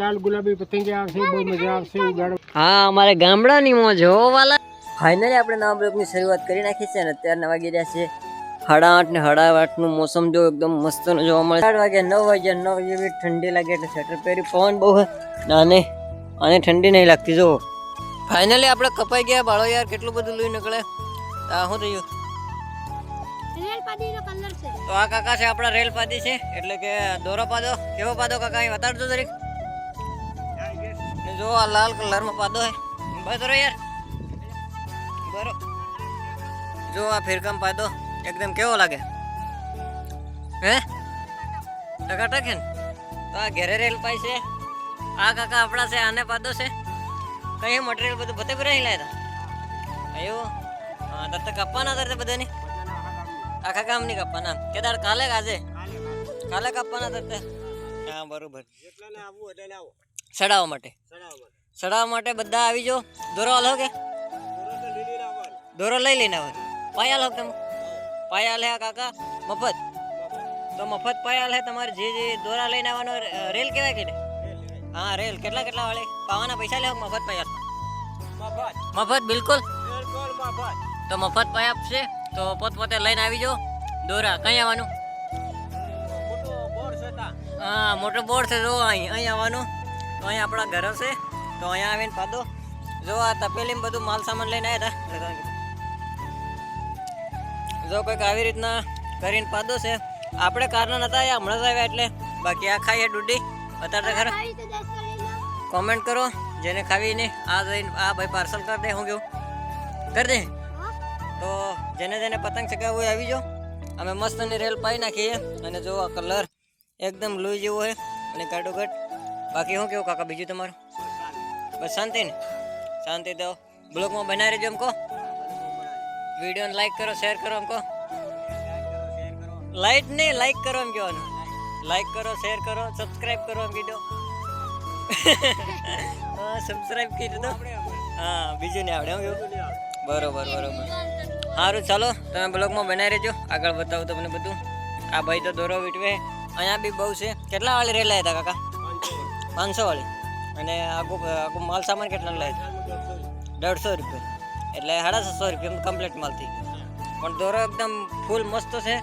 લાલ ગુલાબી પતંગિયા આવશે, બહુ મજા આવશે ઉડાડો. હા, અમારે ગામડાની મોજ હો વાલા. ફાઇનલી આપણે નવા બ્લોગની શરૂઆત કરી નાખી છે અને અત્યારના વાગી રહ્યા છે 8:30 ને 8:30 નું મોસમ જો એકદમ મસ્ત જોવા મળે. 8 વાગે 9 વાગે બી ઠંડી લાગે એટલે સ્વેટર પહેરી, પવન બહુ અને ઠંડી નહીં લાગતી. જો ફાઇનલી આપણે કપાઈ ગયા બાળો યાર, કેટલું બધું લઈ નીકળે. આ શું થયું? રેલ પાડીનો કલર છે. તો આ કાકા છે આપણા રેલ પાડી છે, એટલે કે દોરો પાડો. કેવો પાડો કાકા એ બતાડજો જરીક. જો આ લાલ કલરમાં પાડો હે બરો યાર, બરો. જો આ ફિરકમ પાડો એકદમ કેવો લાગે હે, ટકાટક હે ને. તો આ ઘેરે રેલ પાઈ છે. આ કાકા આપણા છે, આને પાડો છે. કઈ મટીરિયલ બધું બતે ભરાઈ લાયા હતા અયો. હા, તત કાપવાના હતા બધાની, આખા કામ નહીં કાપવાના. કેદાર કાલે આજે કાલે કાપવાના હતા. હા બરોબર. સડાવવા માટે બધા આવી જાઓ. દોરો હાલો કે દોરો લઈ લઈને આવે. પાયાલ હો તમે પાયાલ હે કાકા મફત. તો મફત પાયાલ હે તમારે. જે દોરા લઈને આવવાનો રેલ કહેવાય કે હા રેલ. કેટલા વાળે પાવાના પૈસા લે? મફત પાયાલ મફત બિલકુલ. તો મફત પાય આપશે. તો પોતે લઈને આવી જાઓ દોરા. કઈ આવવાનું? હા મોટો બોર્ડ છે જો અહીં આવવાનું. તો અહીં આપણા ઘરો છે, તો અહીંયા આવીને પાડો. જો આ તપેલીમાં બધું માલ સામાન લઈને આવ્યા હતા. જો કંઈક આવી રીતના કરીને પાડો છે. આપણે કારના નતા આવ્યા, હમણાં જ આવ્યા એટલે. બાકી આ ખાઈએ ડુડી અત્યારે ખરા. કોમેન્ટ કરો જેને ખાવી નહીં. આ ભાઈ પાર્સલ કરી દે. હું કેવું કરી દે. તો જેને પતંગ ચગાવવું હોય આવી જાઓ. અમે મસ્ત ની રેલ પાઈ નાખીએ. અને જો આ કલર એકદમ લોહી જેવો હોય અને કાટોકાટ. બાકી શું કેવું કાકા બીજું તમારું? બસ શાંતિ ને? શાંતિ તો બ્લોગમાં બનાવી રહેજો. એમ કહો વિડીયોને લાઈક કરો, શેર કરો. એમ કહો લાઈક નહીં લાઈક કરો એમ કહેવાનું. લાઈક કરો, શેર કરો, સબસ્ક્રાઈબ કરો એમ કીધો. સબસ્ક્રાઈબ કીધું તો હા, બીજું નહીં આવડે. એમ કેવું બરોબર. સારું ચાલો તમે બ્લોગમાં બનાવી રહેજો. આગળ બતાવું તમને બધું. આ ભાઈ તો દોરો વીટવે. અહીંયા બી બહુ છે. કેટલા વાળી રેલ લાવ્યા હતા કાકા? 500 વાળી. અને આખું માલ સામાન કેટલા લાવ્યા? 150 રૂપિયા. એટલે 650 રૂપિયા કમ્પ્લીટ માલ થઈ ગયો. પણ દોરો એકદમ ફૂલ મસ્ત છે,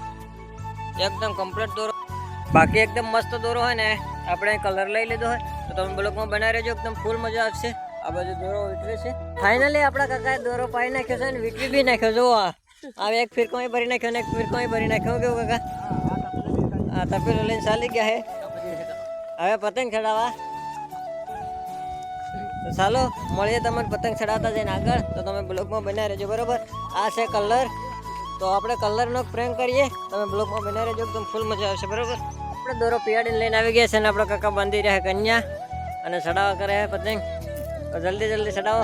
એકદમ કમ્પ્લીટ દોરો. બાકી એકદમ મસ્ત દોરો હોય ને, આપણે કલર લઈ લીધો હોય તો તમે બ્લોગમાં બનાવી રહેજો. એકદમ ફૂલ મજા આવશે. આ બાજુ દોરો વીટવે છે. ફાઇનલી આપણા કાકાએ દોરો પાઈ નાખ્યો છે અને વીટવી બી નાખ્યો. જો આ એક ફિરકો ભરી નાખ્યો ને એક ફિરકો ભરી નાખ્યો. કેવું કાકા? હા તપેલો લઈને ચાલી ગયા હે. હવે પતંગ ચડાવવા. તો ચાલો મળીએ તમને પતંગ ચડાવતા જઈને આગળ. તો તમે બ્લોગમાં બનાવી રહેજો બરોબર. આ છે કલર. તો આપણે કલરનો પ્રેમ કરીએ. તમે બ્લોગમાં બનાવી રહેજો. એકદમ ફૂલ મજા આવશે બરોબર. આપણે દોરો પિયાડીને લઈને આવી ગયા છે અને આપણા કાકા બાંધી રહ્યા કન્યા અને ચડાવવા કરે છે પતંગ. તો જલ્દી ચડાવો.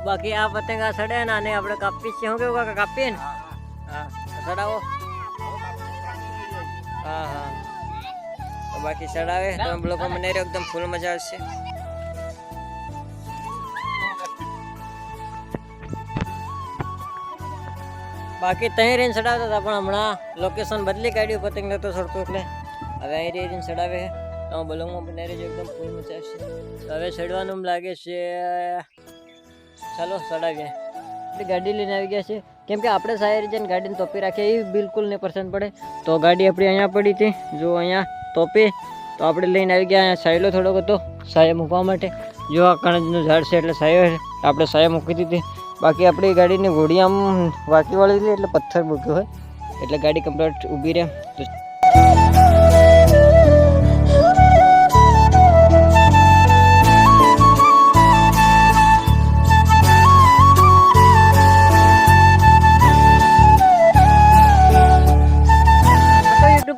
બાકી આ પતંગ આ ચડે ને આને આપણે કાપી છે. શું કેવું કાકા કાપીએ ને? હા ચડાવો. હા તો બાકી ચડાવે. તમે બ્લોગમાં બનાવી રહ્યો. એકદમ ફૂલ મજા આવશે. બાકી ત્યાં રહીને ચડાવતા હતા, પણ હમણાં લોકેશન બદલી કાઢ્યું. પતંગ નતો ચડતો એટલે હવે અહીં રહીને ચડાવે. તમે બ્લોગમાં બનાવી રહેજો. એકદમ ફૂલ મજા આવશે. હવે ચડવાનું લાગે છે. ચાલો ચડાવીએ. એટલે ગાડી લઈને આવી ગયા છે. કેમ કે આપણે સારી જઈને ગાડીને તોપી રાખીએ એ બિલકુલ નહીં પસંદ પડે. તો ગાડી આપણી અહીંયા પડી હતી. જો અહીંયા તોપી તો આપણે લઈને આવી ગયા. અહીંયા સાયલો થોડોક હતો સાયા મૂકવા માટે. જો આ કણજનું ઝાડ છે એટલે સાયો છે, આપણે સાયા મૂકી દીધી. બાકી આપણી ગાડીની ઘોડી આમ વાંકી વાળી હતી એટલે પથ્થર મૂક્યો હોય એટલે ગાડી કમ્પ્લીટ ઊભી રહે.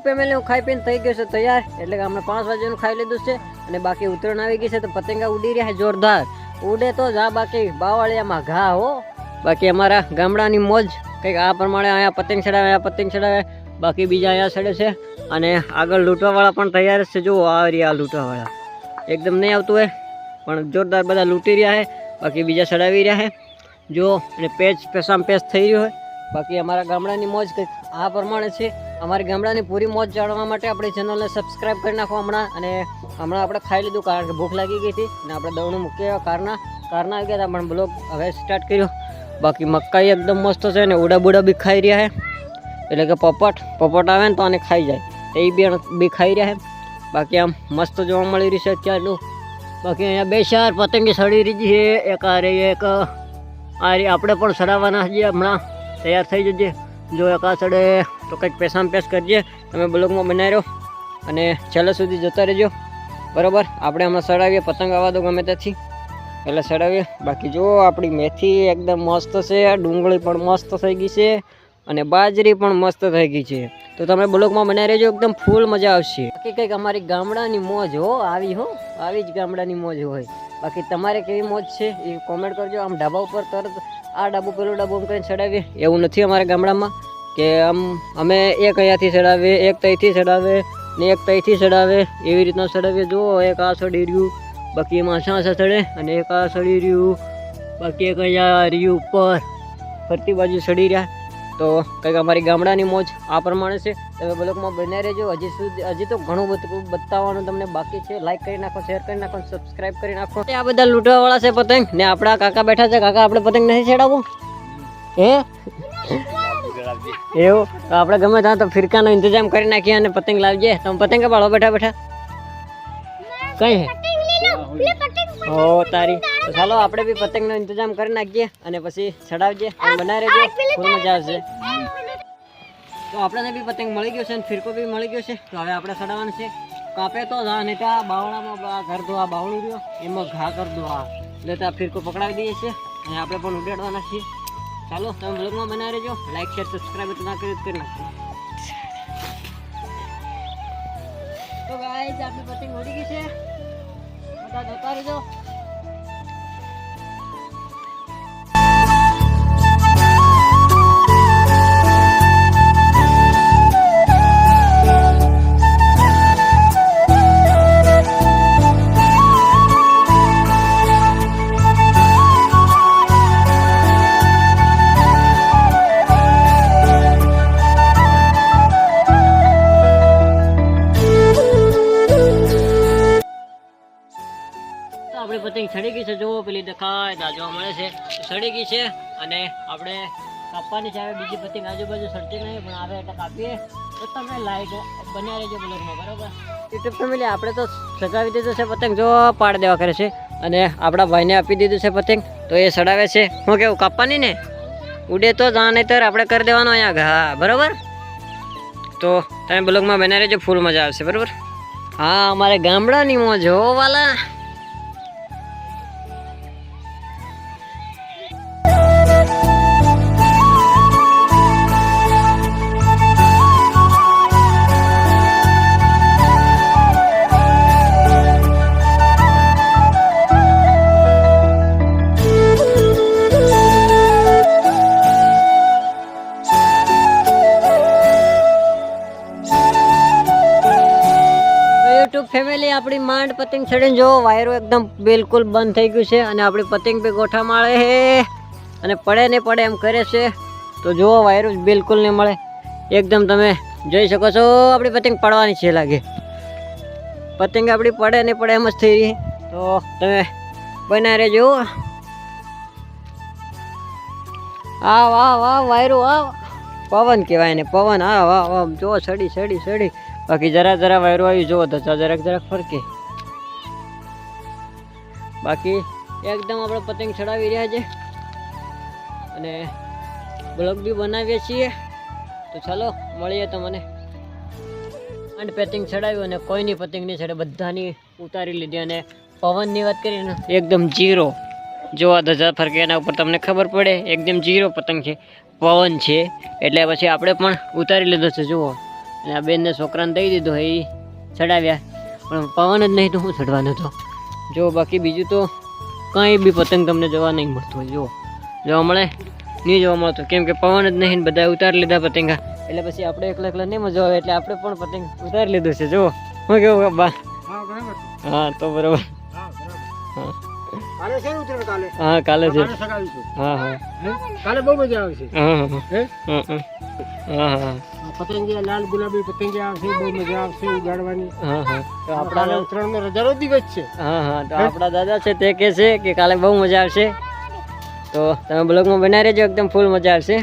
ફેમિલી હું ખાઈ પીને થઈ ગયો છે તૈયાર. એટલે કે અમે 5 વાગ્યાનું ખાઈ લીધું છે અને બાકી ઉત્તરાયણ આવી ગઈ છે. તો પતંગા ઉડી રહ્યા છે જોરદાર. ઉડે તો જા, બાકી બાવળિયામાં ઘા હો. બાકી અમારા ગામડાની મોજ કંઈક આ પ્રમાણે. અહીંયા પતંગ ચડાવે, બાકી બીજા અહીંયા ચડે છે. અને આગળ લૂંટવાવાળા પણ તૈયાર છે. જો આ રહ્યા લૂંટવાવાળા. એકદમ નહીં આવતું હોય પણ જોરદાર બધા લૂંટી રહ્યા છે. બાકી બીજા ચડાવી રહ્યા છે. જો અને પેચ પેસામ પેચ થઈ રહ્યો હોય. બાકી અમારા ગામડાની મોજ કંઈક આ પ્રમાણે છે. અમારી ગામડાની પૂરી મોજ જાણવા માટે આપણી ચેનલને સબસ્ક્રાઇબ કરી નાખો હમણાં. અને હમણાં આપણે ખાઈ લીધું કારણ કે ભૂખ લાગી ગઈ હતી અને આપણે દવણું મૂકીએ કારના આવી ગયા હતા પણ બ્લોગ હવે સ્ટાર્ટ કર્યો. બાકી મકાઈ એકદમ મસ્ત છે ને ઉડા બુડા બી ખાઈ રહ્યા છે, એટલે કે પોપટ આવે ને તો આને ખાઈ જાય તો એ બી ખાઈ રહ્યા છે. બાકી આમ મસ્ત જોવા મળી રહ્યું છે અત્યારનું. બાકી અહીંયા 2-4 પતંગી સડી રહી છે, એક આ રહી એક આ રહી. આપણે પણ સડાવવાના છીએ, હમણાં તૈયાર થઈ જજે. જો એક આ સડે તો કંઈક પેસામ પેસ કરજે. તમે બ્લોગમાં બનાવી રહ્યો અને છેલ્લે સુધી જોતા રહેજો, બરાબર. આપણે હમણાં સડાવીએ, પતંગ આવવા દો ગમે ત્યાંથી, એટલે સડાવીએ. બાકી જો આપણી મેથી એકદમ મસ્ત છે, ડુંગળી પણ મસ્ત થઈ ગઈ છે અને બાજરી પણ મસ્ત થઈ ગઈ છે. તો તમે બ્લોગમાં બનાવી રહેજો, એકદમ ફૂલ મજા આવશે. બાકી કંઈક અમારી ગામડાની મોજ આવી જ ગામડાની મોજ હોય. બાકી તમારે કેવી મોજ છે એ કોમેન્ટ કરજો. આમ ઢાબા ઉપર તરત આ ડાબુ પેલું ડાબુ એમ કરીને ચડાવીએ એવું નથી અમારા ગામડામાં, કે આમ અમે એક અહીંયાથી ચડાવીએ, એક તઈથી ચડાવે ને એક તઈથી ચડાવે, એવી રીતના ચડાવીએ. જુઓ એક આ સડી રહ્યું, બાકી એમાં છાંસા ચડે અને એક આ સડી રહ્યું, બાકી એક અહીંયા રહ્યું ઉપર ફરતી બાજુ સડી રહ્યા. તો કંઈક અમારી ગામડાની મોજ આ પ્રમાણે છે. તમે બ્લોગમાં બનાવી રહેજો. હજી તો ઘણું બધું બતાવવાનું તમને બાકી છે. લાઈક કરી નાખો, શેર કરી નાખો, સબસ્ક્રાઈબ કરી નાખો. આ બધા લૂંટવાવાળા છે પતંગ ને આપણા કાકા બેઠા છે. કાકા આપણે પતંગ નથી ચડાવવું હે એવું? તો આપણે ગમે ત્યાં તો ફિરકાનો ઇંતજામ કરી નાખીએ અને પતંગ લાવજે. તમે પતંગ પાડો બેઠા કઈ હો તારી. તો ચાલો આપણે બી પતંગનો ઇંતજામ કરી નાખીએ અને પછી ચડાવજે. બનાવી રહેજો, ખૂબ મજા આવશે. તો આપણને બી પતંગ મળી ગયો છે અને ફિરકો બી મળી ગયો છે. તો હવે આપણે ચડાવવાનું છે. કાપે તો જા નહીં ત્યાં બાવળામાં ઘર દો, આ બાવળું રહ્યો એમાં ઘા કર દો, આ એટલે ત્યાં ફિરકો પકડાવી દઈએ છીએ અને આપણે પણ ઉડાડવાના છીએ. ચાલો તમે બ્લોગમાં બનાવી રહેજો. લાઈક શેર સબસ્ક્રાઈબ ના કરી નાખજો. તો ગાઈસ આપણી પતંગ ઉડી ગઈ છે, બધા જોતા રહેજો. આપણી પતંગ સડી ગઈ છે. જુઓ પેલી દેખાય જોવા મળે છે, સડી ગઈ છે અને આપણે કાપવાની છે. હવે બીજી પતંગ આજુબાજુ સડતી નહીં પણ આવે એટલે કાપીએ. તો તમે લાઈક બન્યા રહેજો બ્લોગમાં, બરાબર. યુટ્યુબ ફેમિલી આપણે તો સગાવી દીધું છે પતંગ, જો પાડ દેવા કરે છે અને આપણા ભાઈને આપી દીધું છે પતંગ, તો એ સડાવે છે. હું કેવું કાપવાની ને ઉડે તો જા નહીતર આપણે કરી દેવાનો અહીંયા ઘા, બરાબર. તો તમે બ્લોગમાં બન્યા રહેજો, ફૂલ મજા આવશે, બરાબર. હા અમારે ગામડાની મોજ હો વાલા. યુટ્યુબ ફેમિલી આપણી માંડ પતંગ ચડીને જો વાયરો એકદમ બિલકુલ બંધ થઈ ગયું છે અને આપણી પતંગ બી ગોઠા માળે છે અને પડે ને પડે એમ કરે છે. તો જુઓ વાયરો બિલકુલ નહીં મળે, એકદમ તમે જોઈ શકો છો. આપણી પતંગ પડવાની છે લાગે, પતંગ આપણી પડે ને પડે એમ જ થઈ રહી. તો તમે બનાવી રહેજો. આ વાહ વાહ વાયરો, આ પવન કહેવાય ને પવન. હા વાહ વાહ જો સડી. બાકી જરા વાયરો આવી જુઓ તો જરાક ફરકે. બાકી એકદમ આપણે પતંગ ચડાવી રહ્યા છે અને બ્લોગ બી બનાવીએ છીએ. તો ચાલો મળીએ તમને. અને પતંગ ચડાવ્યું અને કોઈની પતંગ નહીં ચડે, બધાની ઉતારી લીધી. અને પવનની વાત કરીએ ને એકદમ જીરો, જો આ ધજા ફરકે એના ઉપર તમને ખબર પડે એકદમ જીરો પતંગ છે, પવન છે. એટલે પછી આપણે પણ ઉતારી લીધો છે જુઓ. અને આ બેનને છોકરાને દઈ દીધો, એ ચડાવ્યા પણ પવન જ નહીં તો શું ચડવાનું હતો જો. બાકી બીજું તો કંઈ બી પતંગ તમને જોવા નહીં મળતું હોય. જોવા મળે નહીં જોવા મળતું, કેમ કે પવન જ નહીં. બધા ઉતારી લીધા પતંગા, એટલે પછી આપણે એકલા નહીં મજા આવે, એટલે આપણે પણ પતંગ ઉતારી લીધું છે. જુઓ હું કેવું બા. હા તો બરાબર. હા કાલે છે. હા કાલે બહુ મજા આવશે. હા પતંગિયા લાલ ગુલાબી પતંગિયા આવશે બહુ મજા આવશે ઉડાડવાની. હા હા તો કાલે આપણા ઉત્તરાયણનો રજાનો દિવસ છે. હા હા તો આપણા દાદા છે તે કહે છે કે કાલે બહુ મજા આવશે, તો તમે બ્લોગમાં બનાવી રહેજો, એકદમ ફૂલ મજા આવશે.